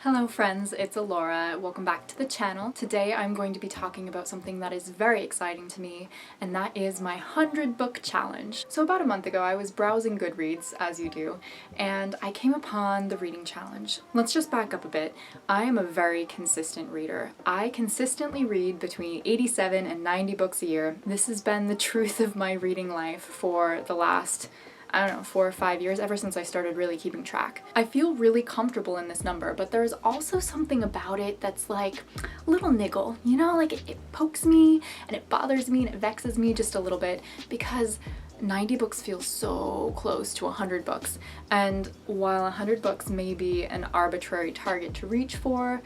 Hello friends, it's Alora. Welcome back to the channel. Today I'm going to be talking about something that is very exciting to me, and that is my 100 book challenge. So about a month ago I was browsing Goodreads, as you do, and I came upon the reading challenge. Let's just back up a bit. I am a very consistent reader. I consistently read between 87 and 90 books a year. This has been the truth of my reading life for the last 4 or 5 years, ever since I started really keeping track. I feel really comfortable in this number, but there's also something about it that's like a little niggle, you know, like it pokes me and it bothers me and it vexes me just a little bit because 90 books feels so close to 100 books. And while 100 books may be an arbitrary target to reach for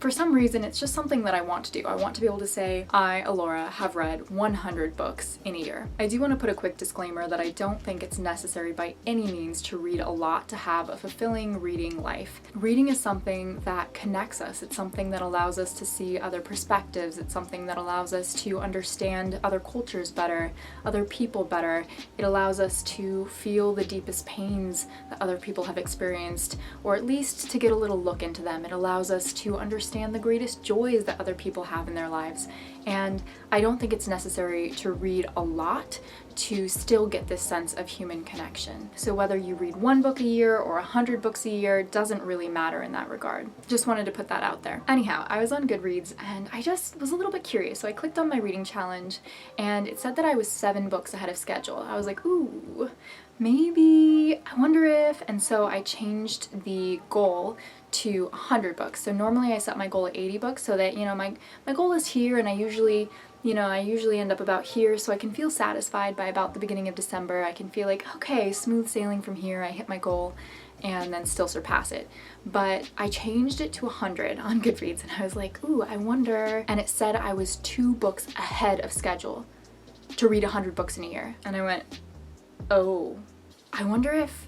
some reason it's just something that I want to do. I want to be able to say, I, Alora, have read 100 books in a year. I do want to put a quick disclaimer that I don't think it's necessary by any means to read a lot to have a fulfilling reading life. Reading is something that connects us. It's something that allows us to see other perspectives. It's something that allows us to understand other cultures better, other people better. It allows us to feel the deepest pains that other people have experienced, or at least to get a little look into them. It allows us to understand the greatest joys that other people have in their lives. And I don't think it's necessary to read a lot to still get this sense of human connection. So whether you read 1 book a year or 100 books a year doesn't really matter in that regard. Just wanted to put that out there. Anyhow, I was on Goodreads and I just was a little bit curious, so I clicked on my reading challenge and it said that I was 7 books ahead of schedule. I was like, ooh, maybe, I wonder if, and so I changed the goal to 100 books. So normally I set my goal at 80 books so that, you know, my goal is here, and I usually end up about here, so I can feel satisfied by about the beginning of December. I can feel like, okay, smooth sailing from here, I hit my goal, and then still surpass it. But I changed it to 100 on Goodreads, and I was like, ooh, I wonder, and it said I was 2 books ahead of schedule to read 100 books in a year. And I went, oh, I wonder if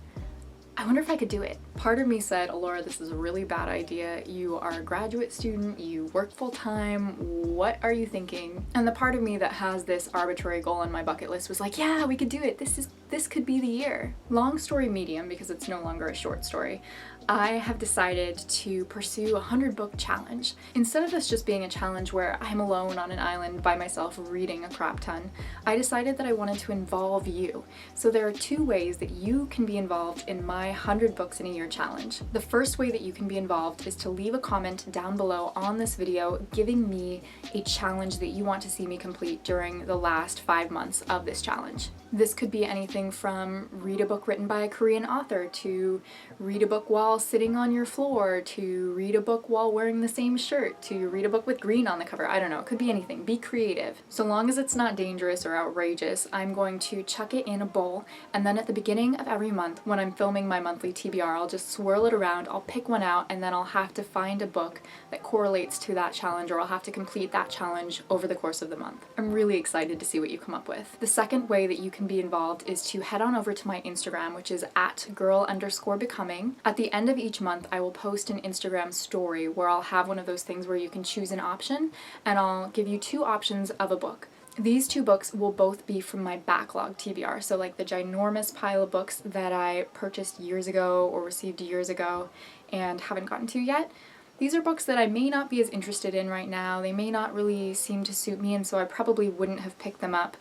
I could do it. Part of me said, Alora, this is a really bad idea. You are a graduate student, you work full time, what are you thinking? And the part of me that has this arbitrary goal on my bucket list was like, yeah, we could do it. This could be the year. Long story medium, because it's no longer a short story, I have decided to pursue a 100 book challenge. Instead of this just being a challenge where I'm alone on an island by myself reading a crap ton, I decided that I wanted to involve you. So there are 2 ways that you can be involved in my 100 books in a year challenge. The first way that you can be involved is to leave a comment down below on this video giving me a challenge that you want to see me complete during the last 5 months of this challenge. This could be anything from read a book written by a Korean author, to read a book while sitting on your floor, to read a book while wearing the same shirt, to read a book with green on the cover. I don't know, it could be anything. Be creative. So long as it's not dangerous or outrageous, I'm going to chuck it in a bowl, and then at the beginning of every month when I'm filming my monthly TBR, I'll just swirl it around, I'll pick one out, and then I'll have to find a book that correlates to that challenge, or I'll have to complete that challenge over the course of the month. I'm really excited to see what you come up with. The second way that you can be involved is to head on over to my Instagram, which is @girl_becoming. At the end of each month, I will post an Instagram story where I'll have one of those things where you can choose an option, and I'll give you 2 options of a book. These 2 books will both be from my backlog TBR, so like the ginormous pile of books that I purchased years ago or received years ago and haven't gotten to yet. These are books that I may not be as interested in right now. They may not really seem to suit me, and so I probably wouldn't have picked them up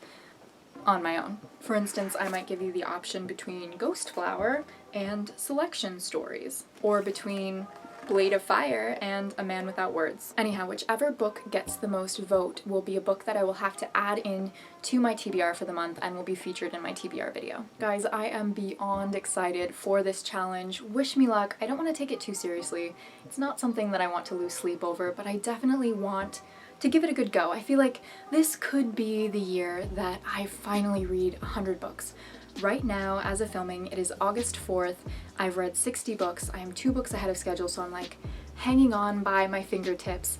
on my own. For instance, I might give you the option between Ghost Flower and Selection Stories, or between Blade of Fire and A Man Without Words. Anyhow, whichever book gets the most vote will be a book that I will have to add in to my TBR for the month and will be featured in my TBR video. Guys, I am beyond excited for this challenge. Wish me luck. I don't want to take it too seriously. It's not something that I want to lose sleep over, but I definitely want to give it a good go. I feel like this could be the year that I finally read 100 books. Right now, as of filming, it is August 4th. I've read 60 books. I am 2 books ahead of schedule, so I'm like hanging on by my fingertips,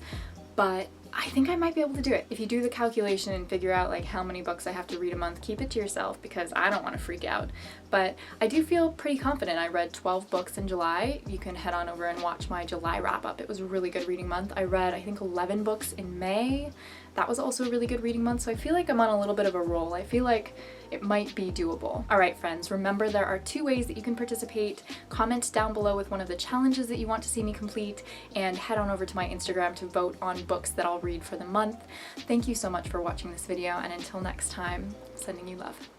but I think I might be able to do it. If you do the calculation and figure out like how many books I have to read a month, keep it to yourself because I don't want to freak out. But I do feel pretty confident. I read 12 books in July. You can head on over and watch my July wrap up. It was a really good reading month. I read, I think, 11 books in May. That was also a really good reading month, so I feel like I'm on a little bit of a roll. I feel like it might be doable. Alright friends, remember there are 2 ways that you can participate. Comment down below with one of the challenges that you want to see me complete, and head on over to my Instagram to vote on books that I'll read for the month. Thank you so much for watching this video, and until next time, sending you love.